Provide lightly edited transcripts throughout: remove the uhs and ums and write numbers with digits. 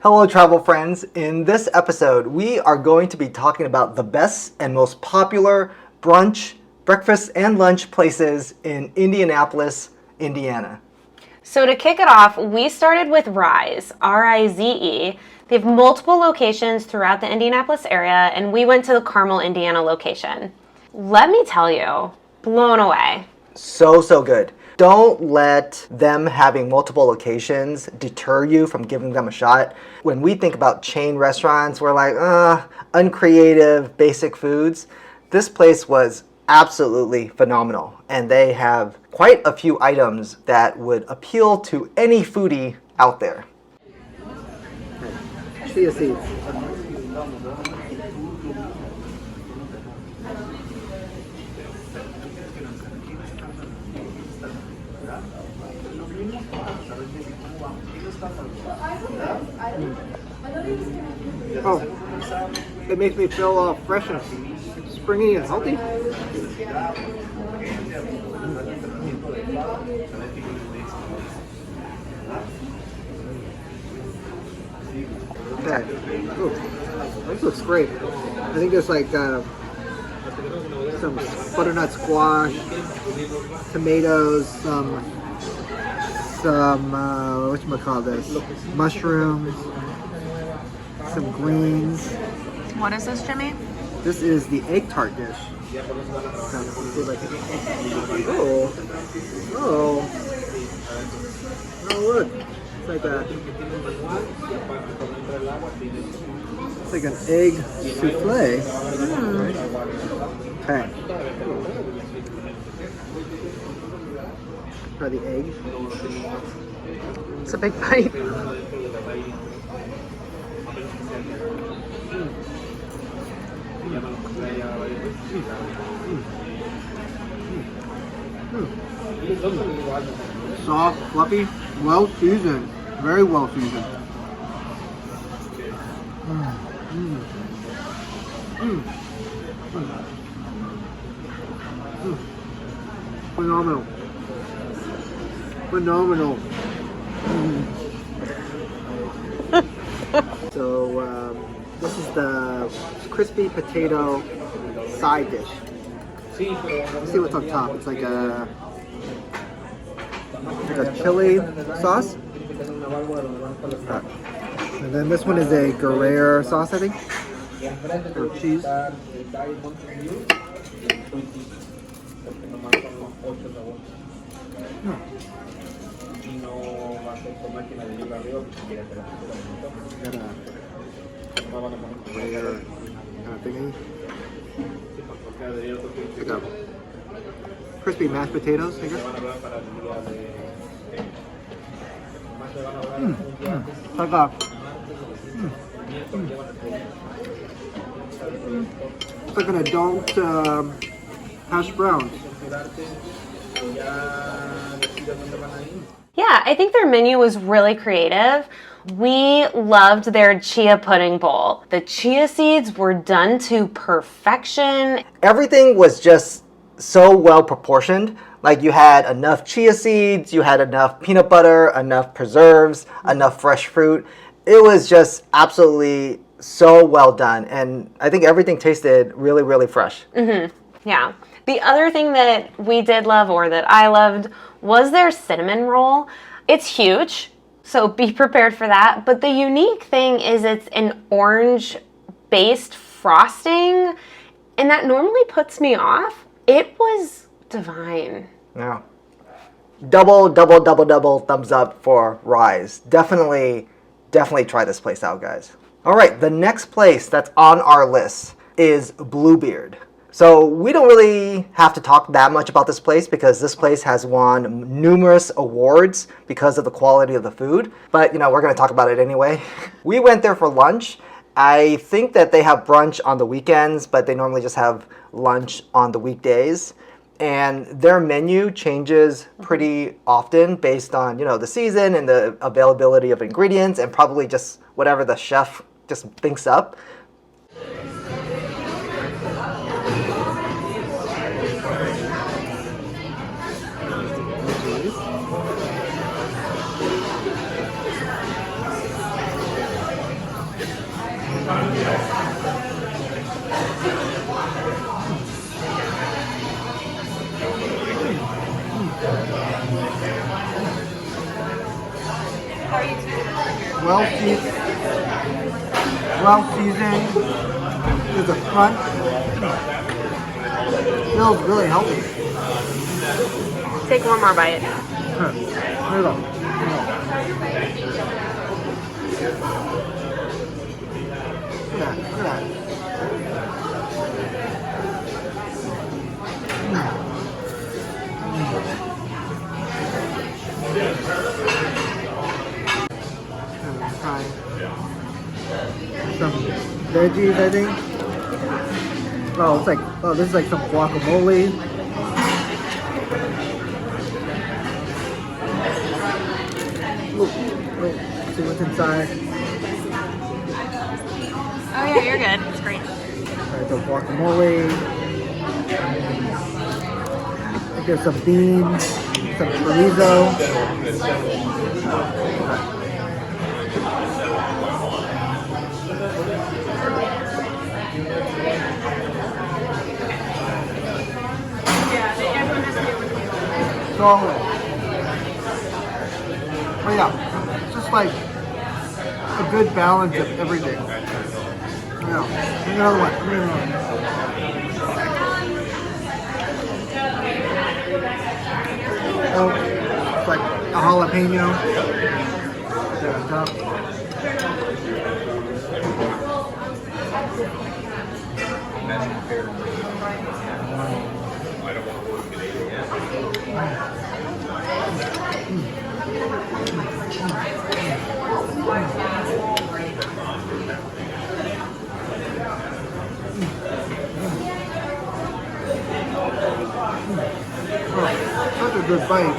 Hello travel friends, in this episode we are going to be talking about the best and most popular brunch, breakfast and lunch places in Indianapolis, Indiana. So to kick it off, we started with Rise, R-I-Z-E. They have multiple locations throughout the Indianapolis area, and we went to the Carmel, Indiana location. Let me tell you, blown away. So good. Don't let them having multiple locations deter you from giving them a shot. When we think about chain restaurants, we're like, uncreative, basic foods. This place was absolutely phenomenal, and they have quite a few items that would appeal to any foodie out there. Chia seeds. Oh, it makes me feel fresh and springy and healthy. Okay. Ooh, this looks great. I think there's like some butternut squash, tomatoes, some whatchamacallit, mushrooms, some greens. What is this, Jimmy? This is the egg tart dish. Oh, look. It's like an egg souffle. Okay. Try the egg. It's a big bite. Soft, fluffy, well seasoned, very well seasoned. Phenomenal. So this is the crispy potato side dish. Let's see what's on top. It's like a chili sauce. And then this one is a Gruyere sauce, I think. Or cheese. Gruyere kind of thingy. Like a crispy mashed potatoes, I guess. Like it's like an adult hash browns. Yeah, I think their menu was really creative. We loved their chia pudding bowl. The chia seeds were done to perfection. Everything was just so well proportioned. Like you had enough chia seeds, you had enough peanut butter, enough preserves, enough fresh fruit. It was just absolutely so well done. And I think everything tasted really, really fresh. Yeah. The other thing that we did love, or that I loved, was their cinnamon roll. It's huge, so be prepared for that. But the unique thing is it's an orange-based frosting, and that normally puts me off. It was divine. Yeah. Double thumbs up for Rise. Definitely try this place out, guys. All right, the next place that's on our list is Bluebeard. So we don't really have to talk that much about this place because this place has won numerous awards because of the quality of the food. But, we're going to talk about it anyway. We went there for lunch. I think that they have brunch on the weekends, but they normally just have lunch on the weekdays. And their menu changes pretty often based on, the season and the availability of ingredients and probably just whatever the chef just thinks up. Well seasoned. Well seasoned. To the front. Feels really healthy. Take one more bite. Here we go. Look at that. Try some veggies, I think. Oh, this is like some guacamole. See what's inside. Oh yeah, you're good. It's great. Alright, so guacamole. I think there's some beans, some chorizo. Solid. Oh yeah, it's just like a good balance of everything. Yeah, give me another one. Oh, it's like a jalapeno. There on top. Such a good bite.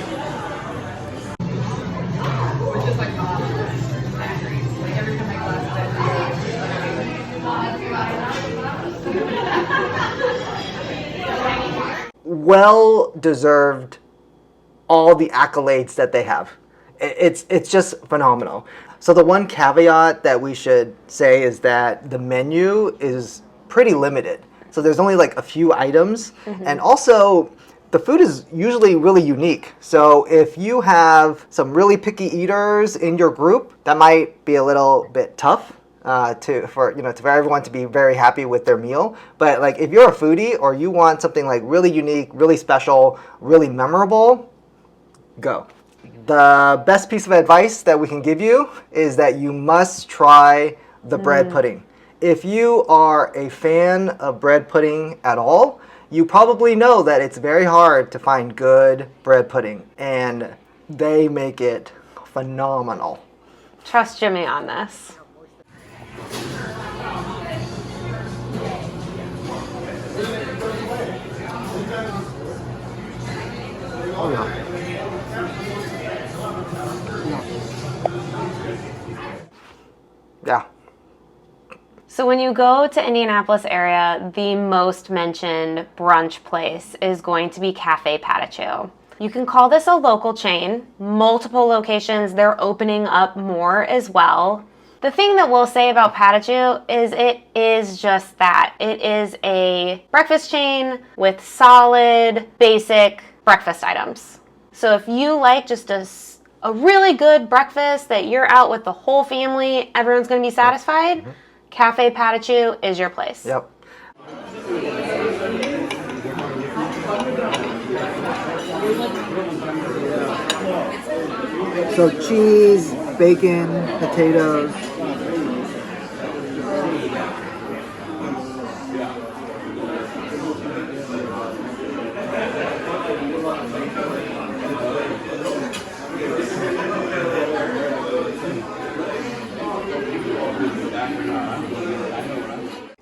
Well deserved all the accolades that they have. It's just phenomenal. So the one caveat that we should say is that the menu is pretty limited. So there's only like a few items, and also the food is usually really unique. So if you have some really picky eaters in your group, that might be a little bit tough for everyone to be very happy with their meal. But like if you're a foodie or you want something like really unique, really special, really memorable, go. The best piece of advice that we can give you is that you must try the bread pudding. If you are a fan of bread pudding at all, you probably know that it's very hard to find good bread pudding, and they make it phenomenal. Trust Jimmy on this. Oh yeah. Yeah. So when you go to Indianapolis area, the most mentioned brunch place is going to be Cafe Patachou. You can call this a local chain, multiple locations, they're opening up more as well. The thing that we'll say about Patachou is it is just that. It is a breakfast chain with solid, basic breakfast items. So if you like just a really good breakfast that you're out with the whole family, everyone's going to be satisfied, Cafe Patachou is your place. Yep. So cheese, bacon, potatoes.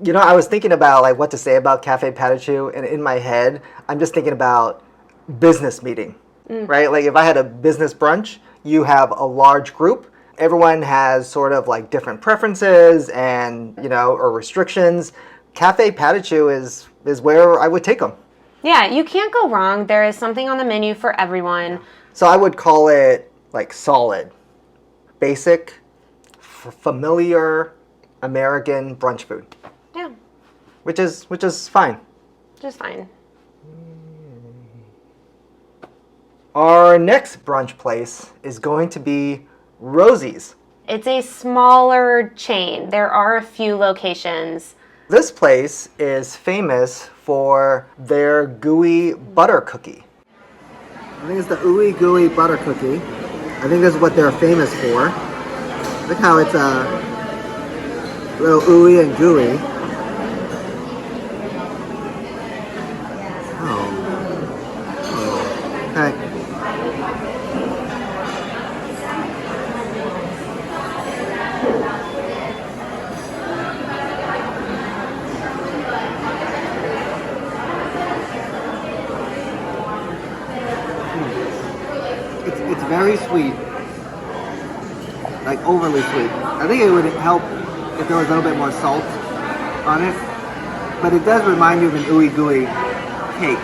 You know, I was thinking about like what to say about Cafe Patachou, and in my head, I'm just thinking about business meeting, right? Like if I had a business brunch, you have a large group. Everyone has sort of like different preferences and, or restrictions. Cafe Patachou is where I would take them. Yeah, you can't go wrong. There is something on the menu for everyone. So I would call it like solid, basic, familiar, American brunch food, Yeah, which is fine. just fine. Our next brunch place is going to be Rosie's. It's a smaller chain. There are a few locations. This place is famous for their gooey butter cookie. I think it's the ooey gooey butter cookie. I think this is what they're famous for. Look how it's a little ooey and gooey. Oh. Okay. It's very sweet, like overly sweet. I think it would help if there was a little bit more salt on it, but it does remind you of an ooey gooey cake.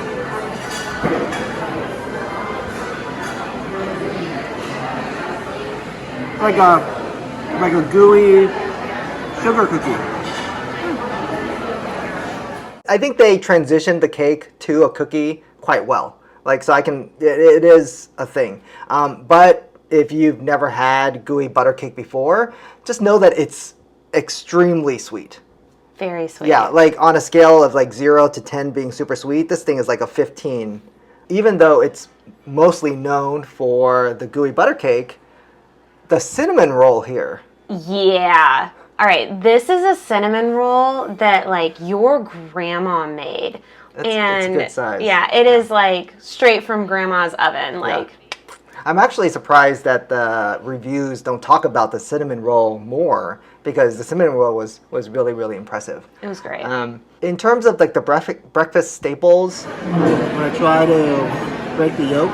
Like a gooey sugar cookie. I think they transitioned the cake to a cookie quite well. Like, so it is a thing. But if you've never had gooey butter cake before, just know that it's extremely sweet. Very sweet. Yeah, like on a scale of like 0 to 10 being super sweet, this thing is like a 15. Even though it's mostly known for the gooey butter cake, the cinnamon roll here. Yeah. All right, this is a cinnamon roll that like your grandma made. It's a good size. Yeah, it is like straight from grandma's oven. Like, I'm actually surprised that the reviews don't talk about the cinnamon roll more, because the cinnamon roll was really, really impressive. it was great. In terms of like the breakfast staples, I'm gonna try to break the yolk.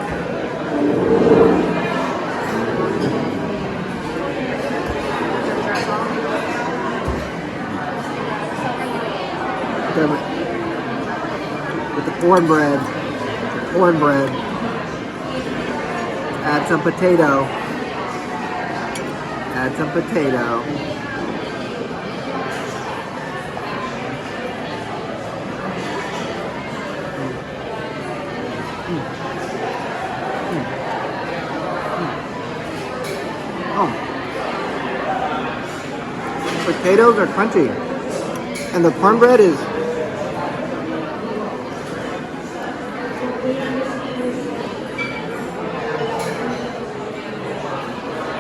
With the cornbread, add some potato, Potatoes are crunchy, and the cornbread is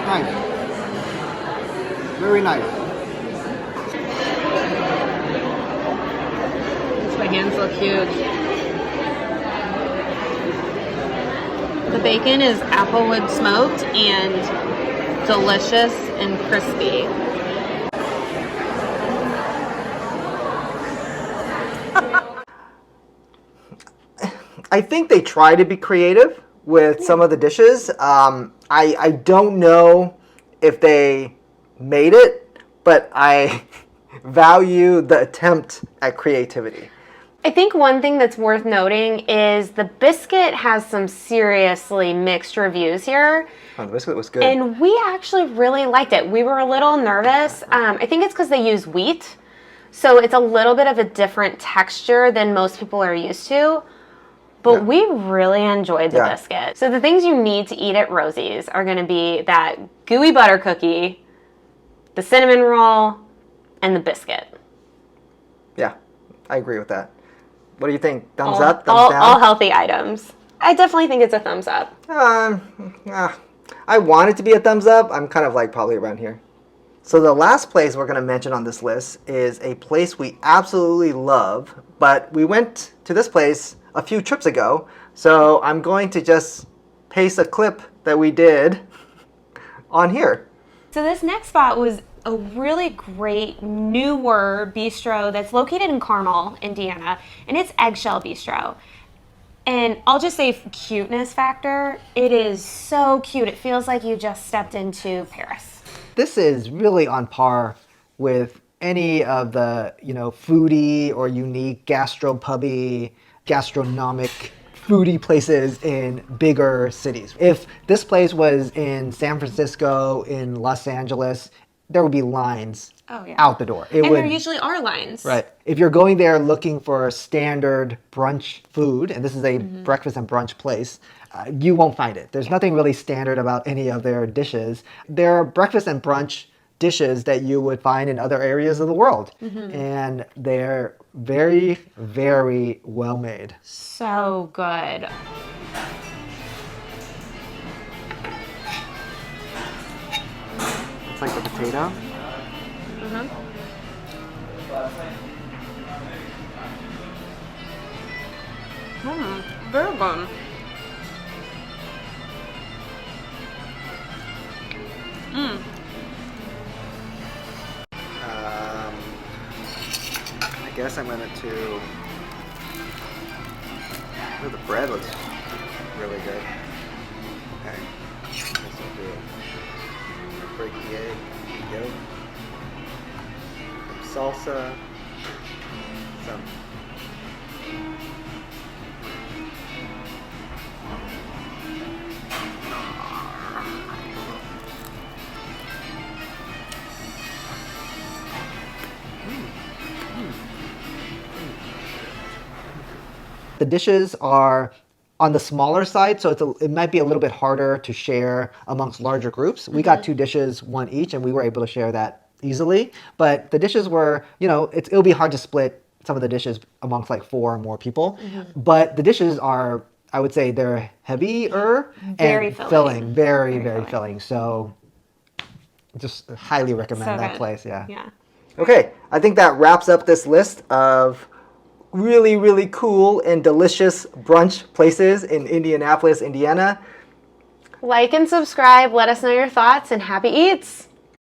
nice. Very nice. My hands look huge. The bacon is applewood smoked and delicious and crispy. I think they try to be creative with some of the dishes. I don't know if they made it, but I value the attempt at creativity. I think one thing that's worth noting is the biscuit has some seriously mixed reviews here. Oh, the biscuit was good. And we actually really liked it. We were a little nervous. I think it's because they use wheat. So it's a little bit of a different texture than most people are used to. But we really enjoyed the biscuit. So the things you need to eat at Rosie's are going to be that gooey butter cookie, the cinnamon roll, and the biscuit. Yeah, I agree with that. What do you think? Thumbs up? Thumbs down? All healthy items. I definitely think it's a thumbs up. I want it to be a thumbs up. I'm kind of like probably around here. So the last place we're going to mention on this list is a place we absolutely love, but we went to this place a few trips ago, so I'm going to just paste a clip that we did on here. So this next spot was a really great newer bistro that's located in Carmel, Indiana, and it's Eggshell Bistro. And I'll just say cuteness factor, it is so cute. It feels like you just stepped into Paris. This is really on par with any of the, foodie or unique gastropubby, gastronomic foodie places in bigger cities. If this place was in San Francisco, in Los Angeles, there would be lines Oh, yeah. out the door. It And would, there usually are lines. right. If you're going there looking for standard brunch food, and this is a breakfast and brunch place, you won't find it. There's nothing really standard about any of their dishes. There are breakfast and brunch dishes that you would find in other areas of the world. And they're very, very well made. So good. It's like the potato. Very good. I guess I'm going to... Oh, the bread looks really good. Okay. I guess I'll do it. Break the egg, the yolk, some salsa, some... The dishes are on the smaller side, so it might be a little bit harder to share amongst larger groups. We got 2 dishes, 1 each, and we were able to share that easily. But the dishes were, it'll be hard to split some of the dishes amongst like 4 or more people. But the dishes are, I would say, they're heavier Very and filling. very, very filling. So just highly recommend So that good. place. Yeah. Yeah. Okay, I think that wraps up this list of really, really cool and delicious brunch places in Indianapolis, Indiana. Like and subscribe. Let us know your thoughts and happy eats.